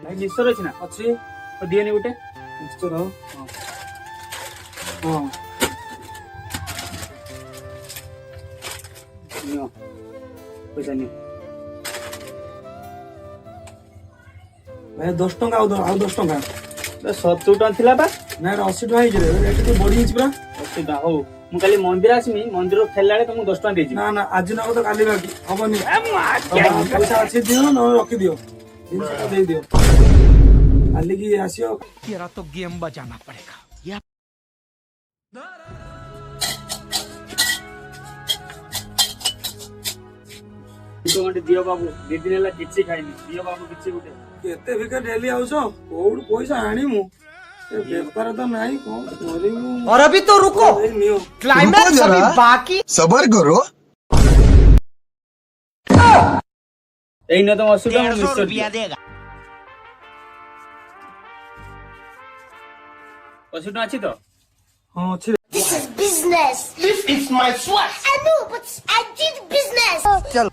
ଭାଇ ମିକ୍ସଚର ଅଛି ନା? ଅଛି। ଦିଅନି ଗୋଟେ। ମିକ୍ସଚର ହଁ ନିଅ ପଇସା ନିଅ। ଭାଇ 10 ଟଙ୍କା ଆଉ 10 ଟଙ୍କା। 70 ଟଙ୍କା ଥିଲା ବା। ନା ଏଟା 80 ଟଙ୍କା ହେଇଛି ରେ, ରେଟ୍ ଟିକେ ବଢି ହେଇଛି ପୁରା। 80 ଟଙ୍କା ହଉ। ମୁଁ କାଲି ମନ୍ଦିର ଆସିମି, ମନ୍ଦିରରୁ ଫେରିଲା ବେଳେ ତମକୁ 10 ଟଙ୍କା ଦେଇଯିବି। ନା ନା ଆଜି ନଗଦ କାଲି ବାକି ହବନି। ପଇସା ଅଛି ଦିଅ ନହେଲେ ରଖିଦିଅ, ଜିନିଷଟା ଦେଇଦିଅ କାଲିକି ଆସିବ। तेरा तो गेम बजाना पड़ेगा। ଗୋଟେ ଦିଅ ବାବୁ, 2 ଦିନ ହେଲା କିଛି ଖାଇନି, ଦିଅ ବାବୁ କିଛି ଗୋଟେ। କେତେ ଭିକାର ଡେଲି ଆଉଛ, କୋଉଠୁ ପଇସା ଆଣିମୁ? ଏ ବେପାର ତ ନାହିଁ, କଣ କରିବୁ? और अभी तो रुको, ଏଇ ନିଅ। क्लाइमैक्स अभी बाकी। सबर करो। ଏଇ ନିଅ ତମ 80 ଟଙ୍କା। 150 रुपया देगा। 80 ଟଙ୍କା ଅଛି ତ? ହଁ ଅଛି। This is business. This is my swag. I know, but I did business. चल।